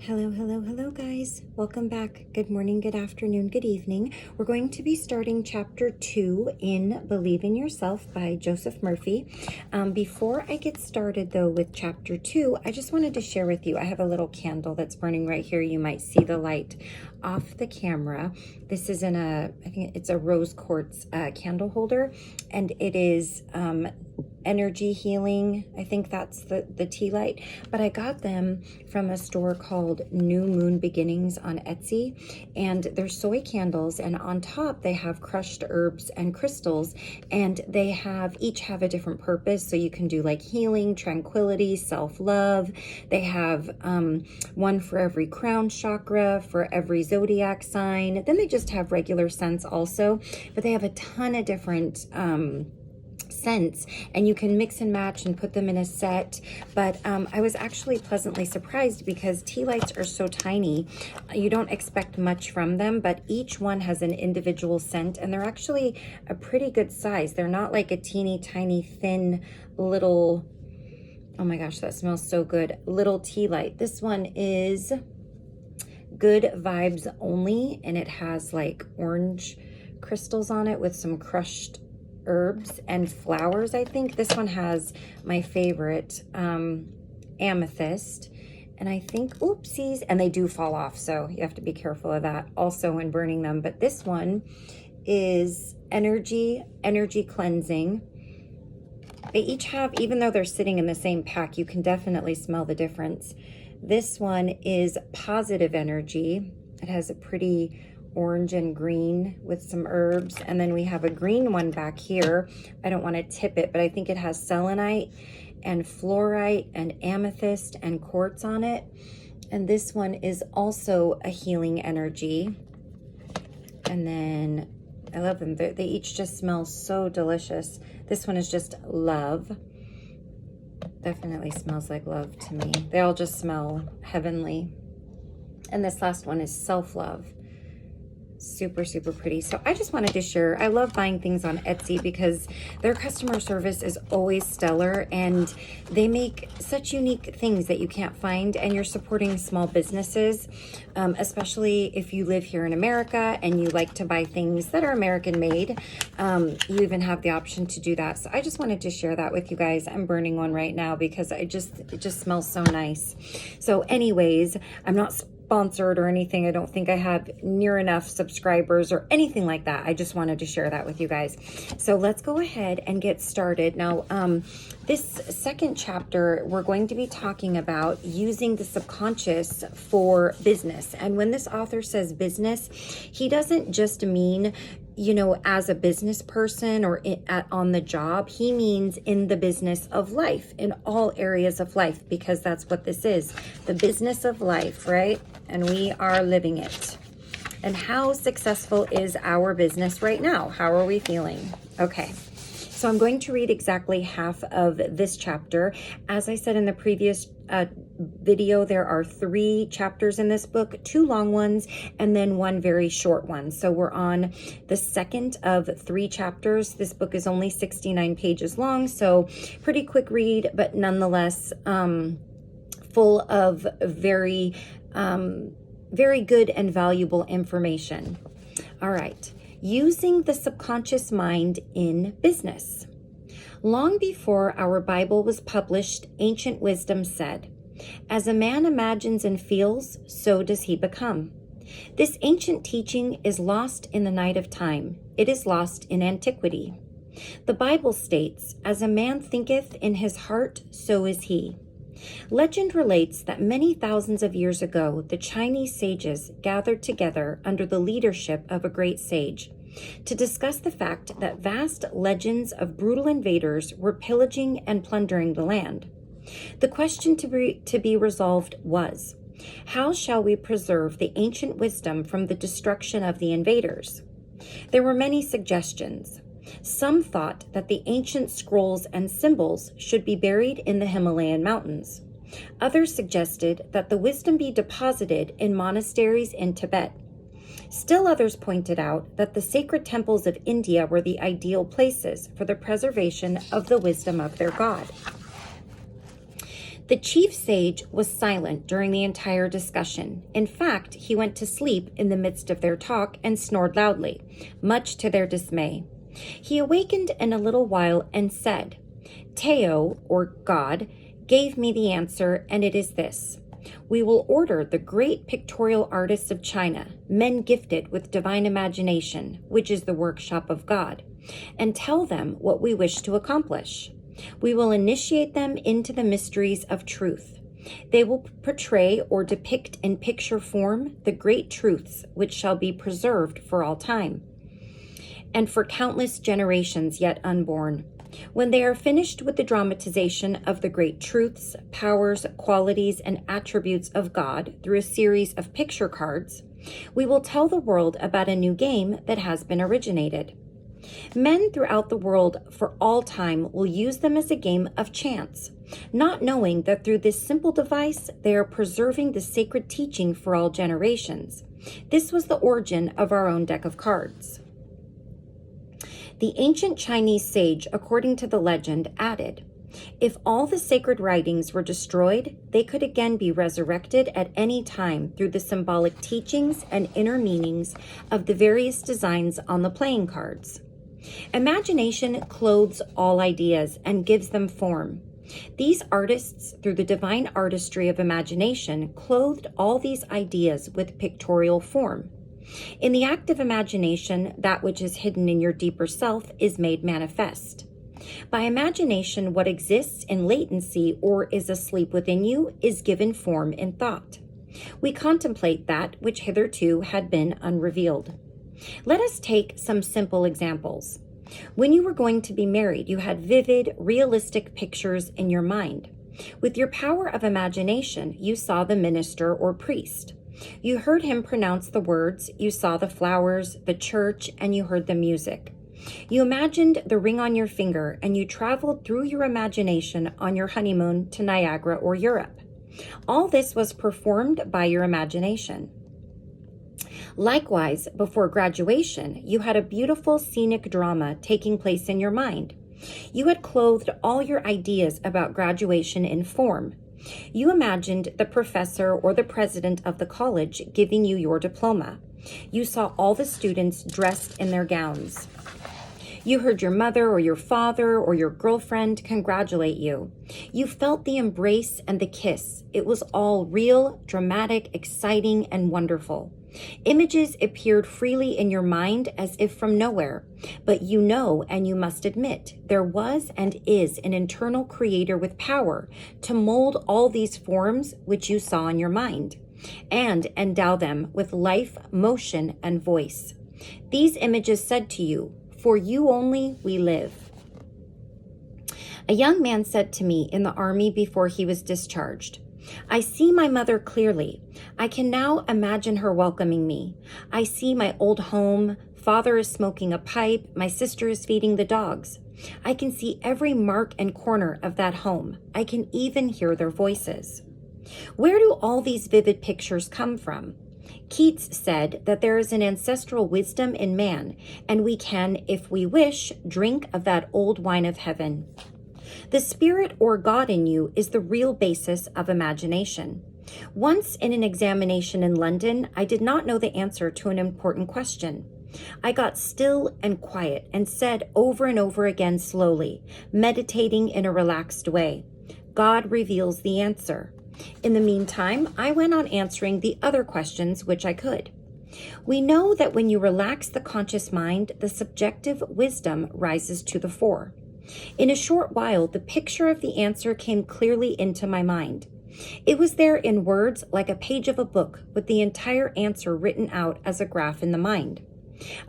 Hello, hello, hello, guys. Welcome back. Good morning, good afternoon, good evening. We're going to be starting chapter 2 in Believe in Yourself by Joseph Murphy. Before I get started, though, with chapter 2, I just wanted to share with you, I have a little candle that's burning right here. You might see the light off the camera. This is in I think it's a rose quartz candle holder, and it is energy healing. I think that's the tea light, but I got them from a store called New Moon Beginnings on Etsy, and they're soy candles, and on top they have crushed herbs and crystals, and they each have a different purpose. So you can do like healing, tranquility, self-love. They have one for every crown chakra, for every zodiac sign. Then they just have regular scents also, but they have a ton of different scents, and you can mix and match and put them in a set. But I was actually pleasantly surprised because tea lights are so tiny. You don't expect much from them, but each one has an individual scent, and they're actually a pretty good size. They're not like a teeny tiny thin little, oh my gosh, that smells so good, little tea light. This one is Good Vibes Only, and it has like orange crystals on it with some crushed herbs and flowers. I think this one has my favorite, amethyst, and I think, oopsies, and they do fall off, so you have to be careful of that also when burning them. But this one is energy cleansing. They each have, even though they're sitting in the same pack, you can definitely smell the difference. This one is positive energy. It has a pretty orange and green with some herbs. And then we have a green one back here. I don't want to tip it, but I think it has selenite and fluorite and amethyst and quartz on it. And this one is also a healing energy. And then I love them. They each just smell so delicious. This one is just love. Definitely smells like love to me. They all just smell heavenly. And this last one is self-love. Super, super pretty. So I just wanted to share, I love buying things on Etsy because their customer service is always stellar, and they make such unique things that you can't find, and you're supporting small businesses, especially if you live here in America and you like to buy things that are American made. You even have the option to do that. So I just wanted to share that with you guys. I'm burning one right now because it just smells so nice. So anyways, I'm not sponsored or anything. I don't think I have near enough subscribers or anything like that. I just wanted to share that with you guys. So let's go ahead and get started. Now, this second chapter, we're going to be talking about using the subconscious for business. And when this author says business, he doesn't just mean, you know, as a business person or on the job. He means in the business of life, in all areas of life, because that's what this is, the business of life, right? And we are living it. And how successful is our business right now? How are we feeling? Okay. So I'm going to read exactly half of this chapter. As I said in the previous video, there are 3 chapters in this book, 2 long ones and then 1 very short one. So we're on the second of 3 chapters. This book is only 69 pages long, so pretty quick read, but nonetheless full of very good and valuable information. All right. Using the subconscious mind in business. Long before our Bible was published, ancient wisdom said, "As a man imagines and feels, so does he become." This ancient teaching is lost in the night of time. It is lost in antiquity. The Bible states, "As a man thinketh in his heart, so is he." Legend relates that many thousands of years ago, the Chinese sages gathered together under the leadership of a great sage to discuss the fact that vast legends of brutal invaders were pillaging and plundering the land. The question to be resolved was, how shall we preserve the ancient wisdom from the destruction of the invaders? There were many suggestions. Some thought that the ancient scrolls and symbols should be buried in the Himalayan mountains. Others suggested that the wisdom be deposited in monasteries in Tibet. Still others pointed out that the sacred temples of India were the ideal places for the preservation of the wisdom of their God. The chief sage was silent during the entire discussion. In fact, he went to sleep in the midst of their talk and snored loudly, much to their dismay. He awakened in a little while and said, Teo, or God, gave me the answer, and it is this. We will order the great pictorial artists of China, men gifted with divine imagination, which is the workshop of God, and tell them what we wish to accomplish. We will initiate them into the mysteries of truth. They will portray or depict in picture form the great truths which shall be preserved for all time, and for countless generations yet unborn. When they are finished with the dramatization of the great truths, powers, qualities, and attributes of God through a series of picture cards, we will tell the world about a new game that has been originated. Men throughout the world for all time will use them as a game of chance, not knowing that through this simple device they are preserving the sacred teaching for all generations. This was the origin of our own deck of cards. The ancient Chinese sage, according to the legend, added, if all the sacred writings were destroyed, they could again be resurrected at any time through the symbolic teachings and inner meanings of the various designs on the playing cards. Imagination clothes all ideas and gives them form. These artists, through the divine artistry of imagination, clothed all these ideas with pictorial form. In the act of imagination, that which is hidden in your deeper self is made manifest. By imagination, what exists in latency or is asleep within you is given form in thought. We contemplate that which hitherto had been unrevealed. Let us take some simple examples. When you were going to be married, you had vivid, realistic pictures in your mind. With your power of imagination, you saw the minister or priest. You heard him pronounce the words, you saw the flowers, the church, and you heard the music. You imagined the ring on your finger, and you traveled through your imagination on your honeymoon to Niagara or Europe. All this was performed by your imagination. Likewise, before graduation, you had a beautiful scenic drama taking place in your mind. You had clothed all your ideas about graduation in form. You imagined the professor or the president of the college giving you your diploma. You saw all the students dressed in their gowns. You heard your mother or your father or your girlfriend congratulate you. You felt the embrace and the kiss. It was all real, dramatic, exciting, and wonderful. Images appeared freely in your mind as if from nowhere, but you know and you must admit there was and is an internal creator with power to mold all these forms which you saw in your mind and endow them with life, motion, and voice. These images said to you, "For you only we live." A young man said to me in the army before he was discharged, "I see my mother clearly. I can now imagine her welcoming me. I see my old home. Father is smoking a pipe. My sister is feeding the dogs. I can see every mark and corner of that home. I can even hear their voices." Where do all these vivid pictures come from? Keats said that there is an ancestral wisdom in man, and we can, if we wish, drink of that old wine of heaven. The spirit or God in you is the real basis of imagination. Once in an examination in London, I did not know the answer to an important question. I got still and quiet and said over and over again slowly, meditating in a relaxed way, "God reveals the answer." In the meantime, I went on answering the other questions which I could. We know that when you relax the conscious mind, the subjective wisdom rises to the fore. In a short while, the picture of the answer came clearly into my mind. It was there in words like a page of a book with the entire answer written out as a graph in the mind.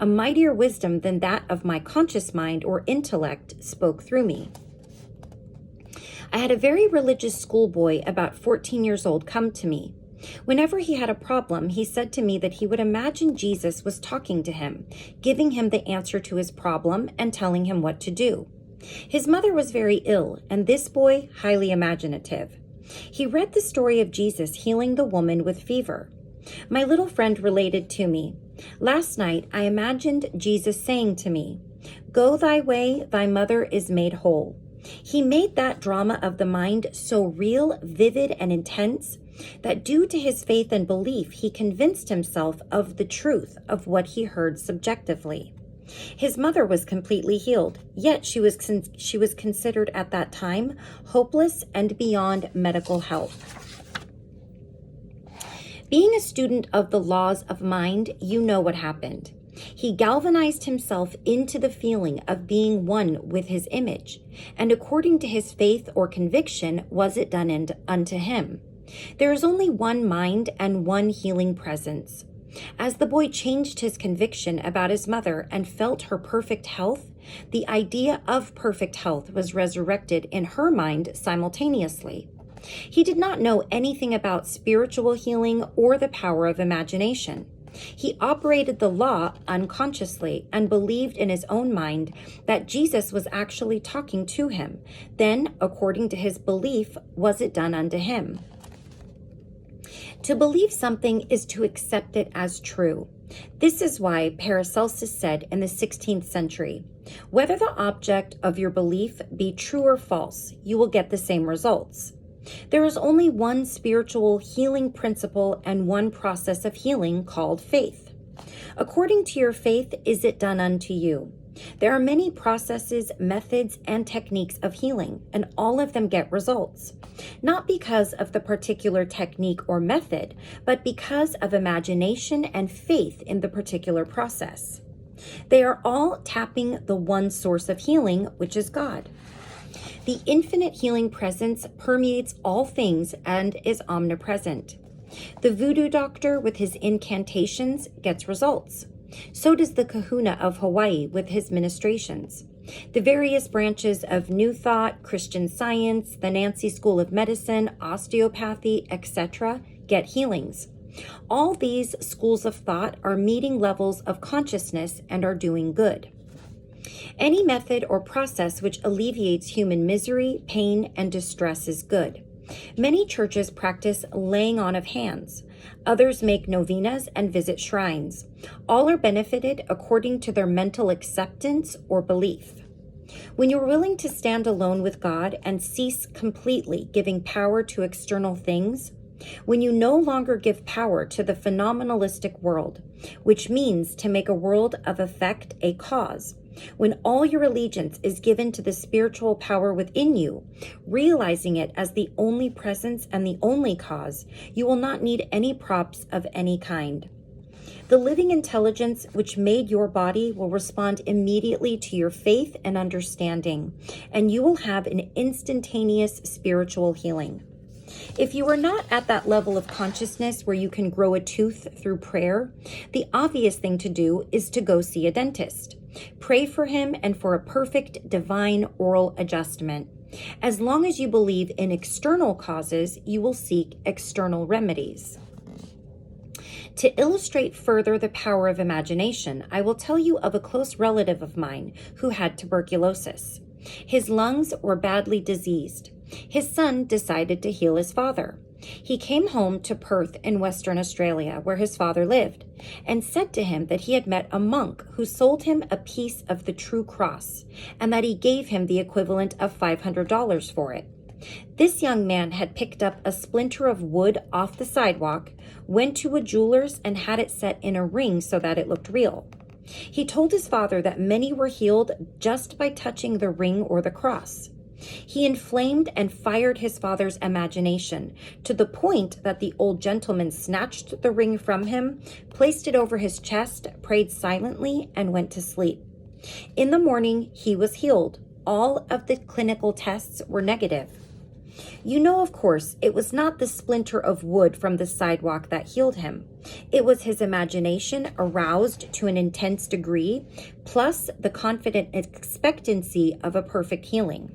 A mightier wisdom than that of my conscious mind or intellect spoke through me. I had a very religious schoolboy about 14 years old come to me. Whenever he had a problem, he said to me that he would imagine Jesus was talking to him, giving him the answer to his problem and telling him what to do. His mother was very ill, and this boy highly imaginative. He read the story of Jesus healing the woman with fever. My little friend related to me, "Last night I imagined Jesus saying to me, 'Go thy way, thy mother is made whole.' He made that drama of the mind so real, vivid, and intense that due to his faith and belief, he convinced himself of the truth of what he heard subjectively. His mother was completely healed, yet she was considered at that time hopeless and beyond medical help. Being a student of the laws of mind, you know what happened. He galvanized himself into the feeling of being one with his image, and according to his faith or conviction was it done unto him. There is only one mind and one healing presence. As the boy changed his conviction about his mother and felt her perfect health, the idea of perfect health was resurrected in her mind simultaneously. He did not know anything about spiritual healing or the power of imagination. He operated the law unconsciously and believed in his own mind that Jesus was actually talking to him. Then, according to his belief, was it done unto him. To believe something is to accept it as true. This is why Paracelsus said in the 16th century, whether the object of your belief be true or false, you will get the same results. There is only one spiritual healing principle and one process of healing called faith. According to your faith, is it done unto you? There are many processes, methods, and techniques of healing, and all of them get results. Not because of the particular technique or method, but because of imagination and faith in the particular process. They are all tapping the one source of healing, which is God. The infinite healing presence permeates all things and is omnipresent. The voodoo doctor with his incantations gets results. So does the kahuna of Hawaii with his ministrations. The various branches of New Thought, Christian Science, the Nancy School of Medicine, osteopathy, etc. get healings. All these schools of thought are meeting levels of consciousness and are doing good. Any method or process which alleviates human misery, pain, and distress is good. Many churches practice laying on of hands. Others make novenas and visit shrines. All are benefited according to their mental acceptance or belief. When you're willing to stand alone with God and cease completely giving power to external things, when you no longer give power to the phenomenalistic world, which means to make a world of effect a cause, when all your allegiance is given to the spiritual power within you, realizing it as the only presence and the only cause, you will not need any props of any kind. The living intelligence which made your body will respond immediately to your faith and understanding, and you will have an instantaneous spiritual healing. If you are not at that level of consciousness where you can grow a tooth through prayer, the obvious thing to do is to go see a dentist. Pray for him and for a perfect divine oral adjustment. As long as you believe in external causes, you will seek external remedies. To illustrate further the power of imagination, I will tell you of a close relative of mine who had tuberculosis. His lungs were badly diseased. His son decided to heal his father. He came home to Perth in Western Australia, where his father lived, and said to him that he had met a monk who sold him a piece of the true cross, and that he gave him the equivalent of $500 for it. This young man had picked up a splinter of wood off the sidewalk, went to a jeweler's, and had it set in a ring so that it looked real. He told his father that many were healed just by touching the ring or the cross. He inflamed and fired his father's imagination to the point that the old gentleman snatched the ring from him, placed it over his chest, prayed silently, and went to sleep. In the morning, he was healed. All of the clinical tests were negative. You know, of course, it was not the splinter of wood from the sidewalk that healed him. It was his imagination aroused to an intense degree, plus the confident expectancy of a perfect healing.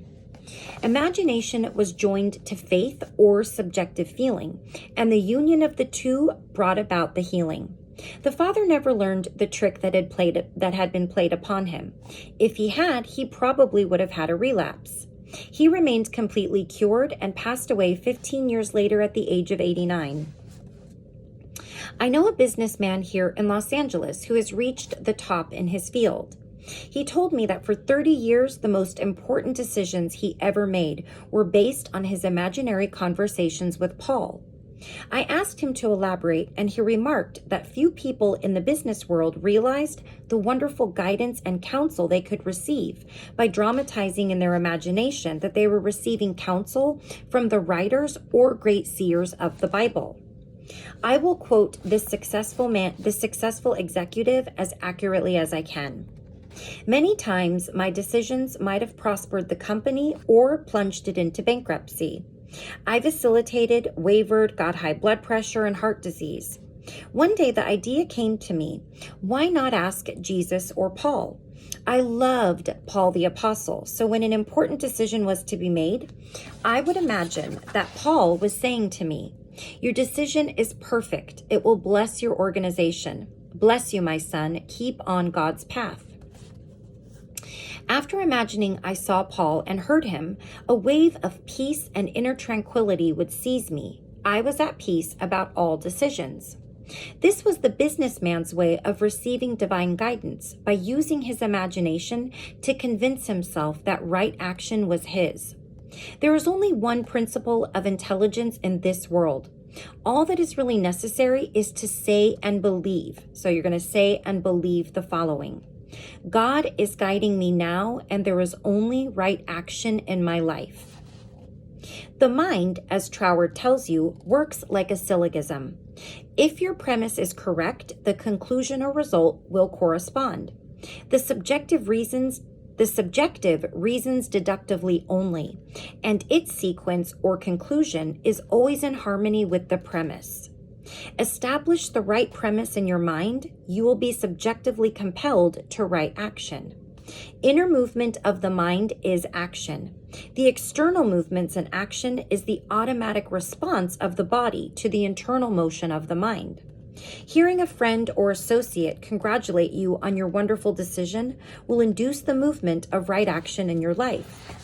Imagination was joined to faith or subjective feeling, and the union of the two brought about the healing. The father never learned the trick that had been played upon him. If he had, he probably would have had a relapse. He remained completely cured and passed away 15 years later at the age of 89. I know a businessman here in Los Angeles who has reached the top in his field. He told me that for 30 years, the most important decisions he ever made were based on his imaginary conversations with Paul. I asked him to elaborate, and he remarked that few people in the business world realized the wonderful guidance and counsel they could receive by dramatizing in their imagination that they were receiving counsel from the writers or great seers of the Bible. I will quote this successful executive as accurately as I can. Many times, my decisions might have prospered the company or plunged it into bankruptcy. I vacillated, wavered, got high blood pressure and heart disease. One day the idea came to me, why not ask Jesus or Paul? I loved Paul the Apostle, so when an important decision was to be made, I would imagine that Paul was saying to me, your decision is perfect. It will bless your organization. Bless you, my son. Keep on God's path. After imagining I saw Paul and heard him, a wave of peace and inner tranquility would seize me. I was at peace about all decisions. This was the businessman's way of receiving divine guidance by using his imagination to convince himself that right action was his. There is only one principle of intelligence in this world. All that is really necessary is to say and believe. So you're going to say and believe the following. God is guiding me now, and there is only right action in my life. The mind, as Troward tells you, works like a syllogism. If your premise is correct, the conclusion or result will correspond. The subjective reasons deductively only, and its sequence or conclusion is always in harmony with the premise. Establish the right premise in your mind, you will be subjectively compelled to right action. Inner movement of the mind is action. The external movements and action is the automatic response of the body to the internal motion of the mind. Hearing a friend or associate congratulate you on your wonderful decision will induce the movement of right action in your life.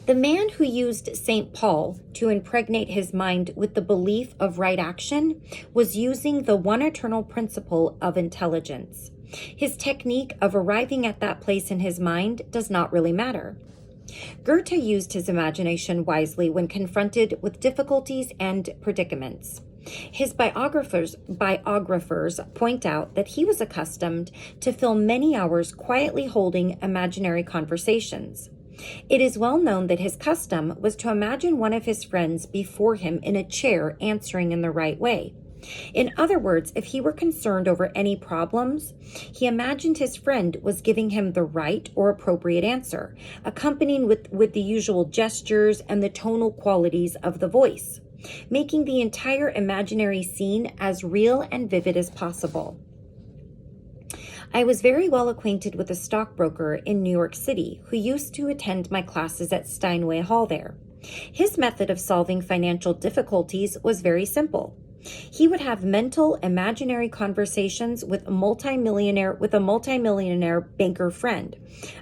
The man who used St. Paul to impregnate his mind with the belief of right action was using the one eternal principle of intelligence. His technique of arriving at that place in his mind does not really matter. Goethe used his imagination wisely when confronted with difficulties and predicaments. His biographers point out that he was accustomed to fill many hours quietly holding imaginary conversations. It is well known that his custom was to imagine one of his friends before him in a chair answering in the right way. In other words, if he were concerned over any problems, he imagined his friend was giving him the right or appropriate answer, accompanying with the usual gestures and the tonal qualities of the voice, making the entire imaginary scene as real and vivid as possible. I was very well acquainted with a stockbroker in New York City who used to attend my classes at Steinway Hall there. His method of solving financial difficulties was very simple. He would have mental, imaginary conversations with a multimillionaire banker friend,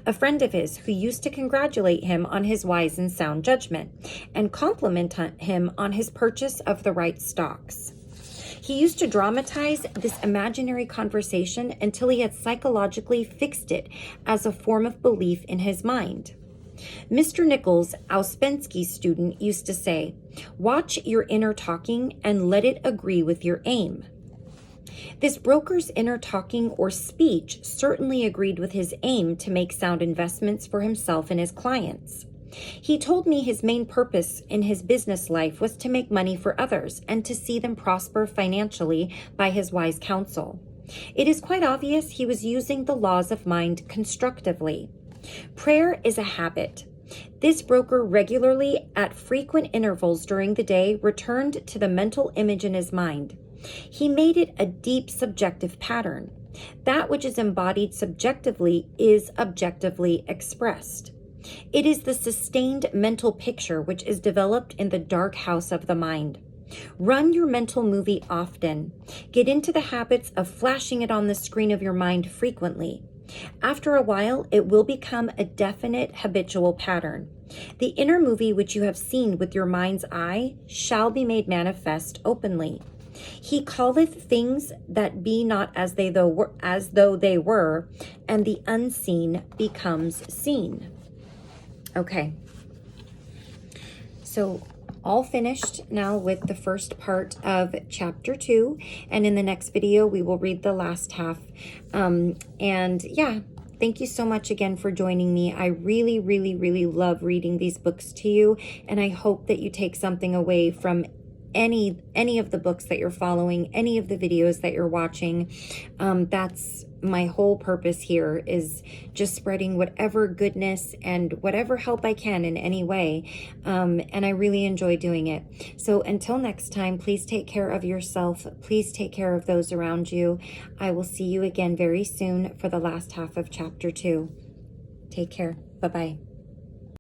a friend of his who used to congratulate him on his wise and sound judgment and compliment him on his purchase of the right stocks. He used to dramatize this imaginary conversation until he had psychologically fixed it as a form of belief in his mind. Mr. Nichols, Ouspensky's student, used to say, "Watch your inner talking and let it agree with your aim." This broker's inner talking or speech certainly agreed with his aim to make sound investments for himself and his clients. He told me his main purpose in his business life was to make money for others and to see them prosper financially by his wise counsel. It is quite obvious he was using the laws of mind constructively. Prayer is a habit. This broker regularly, at frequent intervals during the day, returned to the mental image in his mind. He made it a deep subjective pattern. That which is embodied subjectively is objectively expressed. It is the sustained mental picture which is developed in the dark house of the mind. Run your mental movie often. Get into the habits of flashing it on the screen of your mind frequently. After a while, it will become a definite habitual pattern. The inner movie which you have seen with your mind's eye shall be made manifest openly. He calleth things that be not as though they were, and the unseen becomes seen. Okay. So all finished now with the first part of chapter 2, and in the next video we will read the last half. And yeah, thank you so much again for joining me. I really, really, really love reading these books to you, and I hope that you take something away from any of the books that you're following, any of the videos that you're watching. That's my whole purpose here, is just spreading whatever goodness and whatever help I can in any way. And I really enjoy doing it. So until next time, please take care of yourself. Please take care of those around you. I will see you again very soon for the last half of chapter 2. Take care. Bye-bye.